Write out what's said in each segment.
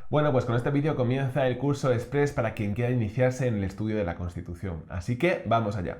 Bueno, pues con este vídeo comienza el curso express para quien quiera iniciarse en el estudio de la Constitución. Así que vamos allá.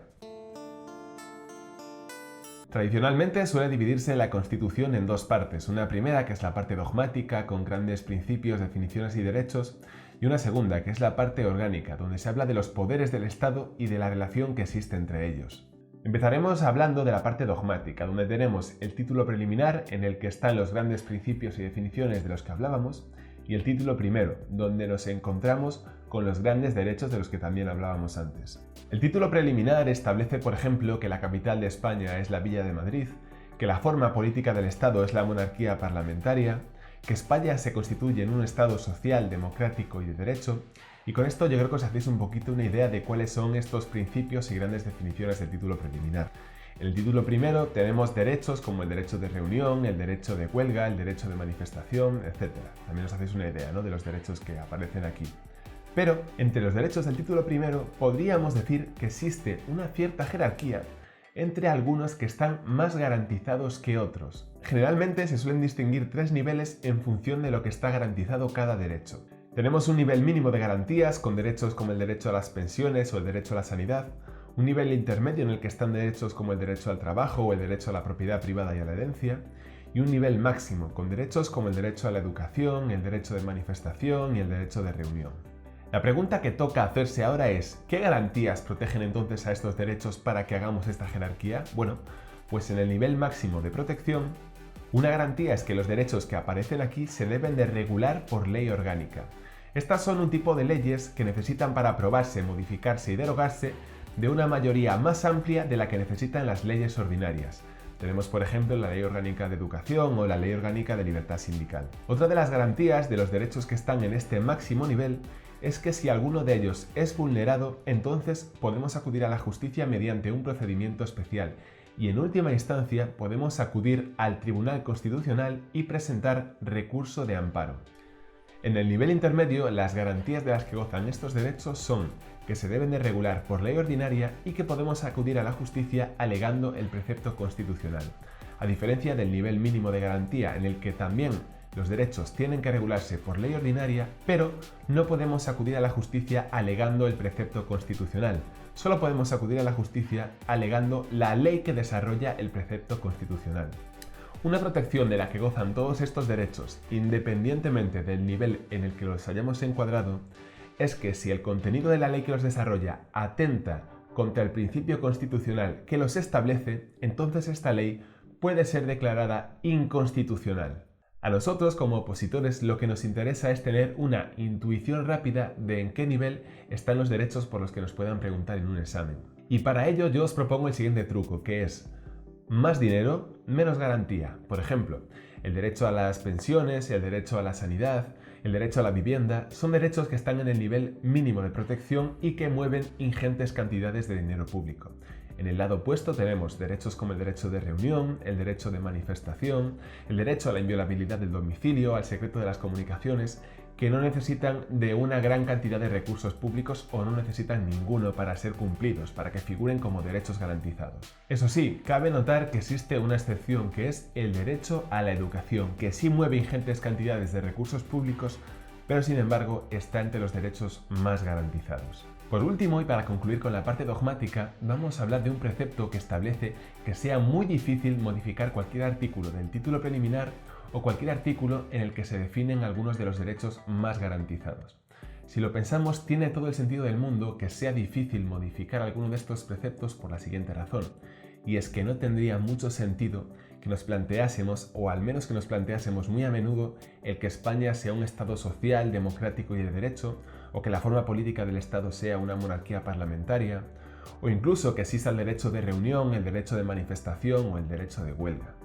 Tradicionalmente suele dividirse la Constitución en dos partes, una primera que es la parte dogmática con grandes principios, definiciones y derechos, y una segunda que es la parte orgánica, donde se habla de los poderes del Estado y de la relación que existe entre ellos. Empezaremos hablando de la parte dogmática, donde tenemos el título preliminar en el que están los grandes principios y definiciones de los que hablábamos, y el título primero, donde nos encontramos con los grandes derechos de los que también hablábamos antes. El título preliminar establece, por ejemplo, que la capital de España es la Villa de Madrid, que la forma política del Estado es la monarquía parlamentaria, que España se constituye en un Estado social, democrático y de derecho, y con esto yo creo que os hacéis un poquito una idea de cuáles son estos principios y grandes definiciones del título preliminar. En el título primero tenemos derechos como el derecho de reunión, el derecho de huelga, el derecho de manifestación, etc. También os hacéis una idea, ¿no?, de los derechos que aparecen aquí. Pero entre los derechos del título primero podríamos decir que existe una cierta jerarquía entre algunos que están más garantizados que otros. Generalmente se suelen distinguir tres niveles en función de lo que está garantizado cada derecho. Tenemos un nivel mínimo de garantías con derechos como el derecho a las pensiones o el derecho a la sanidad, un nivel intermedio en el que están derechos como el derecho al trabajo o el derecho a la propiedad privada y a la herencia, y un nivel máximo con derechos como el derecho a la educación, el derecho de manifestación y el derecho de reunión. La pregunta que toca hacerse ahora es, ¿qué garantías protegen entonces a estos derechos para que hagamos esta jerarquía? Bueno, pues en el nivel máximo de protección, una garantía es que los derechos que aparecen aquí se deben de regular por ley orgánica. Estas son un tipo de leyes que necesitan para aprobarse, modificarse y derogarse de una mayoría más amplia de la que necesitan las leyes ordinarias. Tenemos, por ejemplo, la Ley Orgánica de Educación o la Ley Orgánica de Libertad Sindical. Otra de las garantías de los derechos que están en este máximo nivel es que si alguno de ellos es vulnerado, entonces podemos acudir a la justicia mediante un procedimiento especial y en última instancia podemos acudir al Tribunal Constitucional y presentar recurso de amparo. En el nivel intermedio, las garantías de las que gozan estos derechos son que se deben de regular por ley ordinaria y que podemos acudir a la justicia alegando el precepto constitucional. A diferencia del nivel mínimo de garantía en el que también los derechos tienen que regularse por ley ordinaria, pero no podemos acudir a la justicia alegando el precepto constitucional. Solo podemos acudir a la justicia alegando la ley que desarrolla el precepto constitucional. Una protección de la que gozan todos estos derechos, independientemente del nivel en el que los hayamos encuadrado, es que si el contenido de la ley que los desarrolla atenta contra el principio constitucional que los establece, entonces esta ley puede ser declarada inconstitucional. A nosotros, como opositores, lo que nos interesa es tener una intuición rápida de en qué nivel están los derechos por los que nos puedan preguntar en un examen. Y para ello yo os propongo el siguiente truco, que es más dinero, menos garantía. Por ejemplo, el derecho a las pensiones, el derecho a la sanidad, el derecho a la vivienda, son derechos que están en el nivel mínimo de protección y que mueven ingentes cantidades de dinero público. En el lado opuesto tenemos derechos como el derecho de reunión, el derecho de manifestación, el derecho a la inviolabilidad del domicilio, al secreto de las comunicaciones, que no necesitan de una gran cantidad de recursos públicos o no necesitan ninguno para ser cumplidos, para que figuren como derechos garantizados. Eso sí, cabe notar que existe una excepción, que es el derecho a la educación, que sí mueve ingentes cantidades de recursos públicos, pero sin embargo está entre los derechos más garantizados. Por último, y para concluir con la parte dogmática, vamos a hablar de un precepto que establece que sea muy difícil modificar cualquier artículo del título preliminar o cualquier artículo en el que se definen algunos de los derechos más garantizados. Si lo pensamos, tiene todo el sentido del mundo que sea difícil modificar alguno de estos preceptos por la siguiente razón, y es que no tendría mucho sentido que nos planteásemos, o al menos que nos planteásemos muy a menudo, el que España sea un Estado social, democrático y de derecho, o que la forma política del Estado sea una monarquía parlamentaria, o incluso que exista el derecho de reunión, el derecho de manifestación o el derecho de huelga.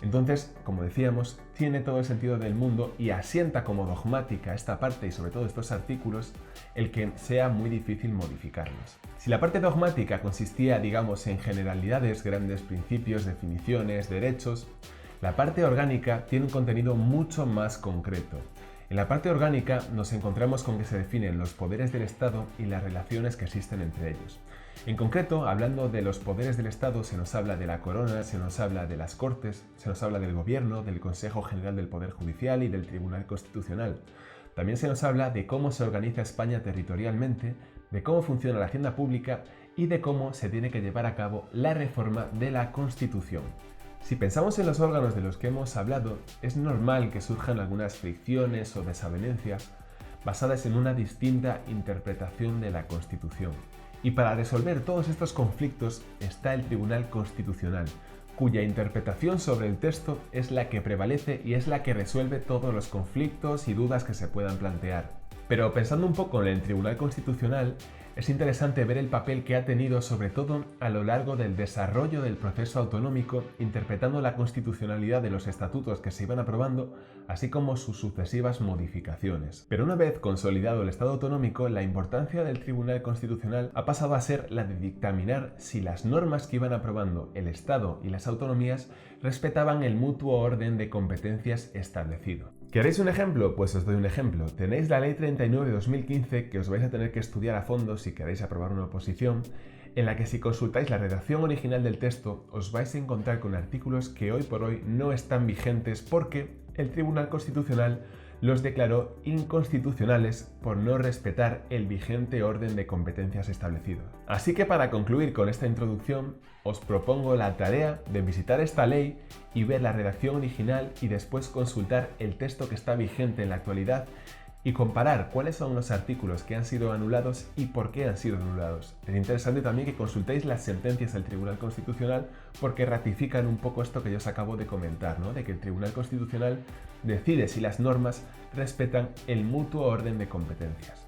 Entonces, como decíamos, tiene todo el sentido del mundo y asienta como dogmática esta parte y sobre todo estos artículos el que sea muy difícil modificarlos. Si la parte dogmática consistía, digamos, en generalidades, grandes principios, definiciones, derechos, la parte orgánica tiene un contenido mucho más concreto. En la parte orgánica nos encontramos con que se definen los poderes del Estado y las relaciones que existen entre ellos. En concreto, hablando de los poderes del Estado, se nos habla de la Corona, se nos habla de las Cortes, se nos habla del Gobierno, del Consejo General del Poder Judicial y del Tribunal Constitucional. También se nos habla de cómo se organiza España territorialmente, de cómo funciona la hacienda pública y de cómo se tiene que llevar a cabo la reforma de la Constitución. Si pensamos en los órganos de los que hemos hablado, es normal que surjan algunas fricciones o desavenencias basadas en una distinta interpretación de la Constitución. Y para resolver todos estos conflictos está el Tribunal Constitucional, cuya interpretación sobre el texto es la que prevalece y es la que resuelve todos los conflictos y dudas que se puedan plantear. Pero pensando un poco en el Tribunal Constitucional, es interesante ver el papel que ha tenido sobre todo a lo largo del desarrollo del proceso autonómico, interpretando la constitucionalidad de los estatutos que se iban aprobando, así como sus sucesivas modificaciones. Pero una vez consolidado el Estado autonómico, la importancia del Tribunal Constitucional ha pasado a ser la de dictaminar si las normas que iban aprobando el Estado y las autonomías respetaban el mutuo orden de competencias establecido. ¿Queréis un ejemplo? Pues os doy un ejemplo. Tenéis la Ley 39 de 2015 que os vais a tener que estudiar a fondo si queréis aprobar una oposición, en la que si consultáis la redacción original del texto os vais a encontrar con artículos que hoy por hoy no están vigentes porque el Tribunal Constitucional los declaró inconstitucionales por no respetar el vigente orden de competencias establecido. Así que para concluir con esta introducción, os propongo la tarea de visitar esta ley y ver la redacción original y después consultar el texto que está vigente en la actualidad y comparar cuáles son los artículos que han sido anulados y por qué han sido anulados. Es interesante también que consultéis las sentencias del Tribunal Constitucional porque ratifican un poco esto que yo os acabo de comentar, ¿no? De que el Tribunal Constitucional decide si las normas respetan el mutuo orden de competencias.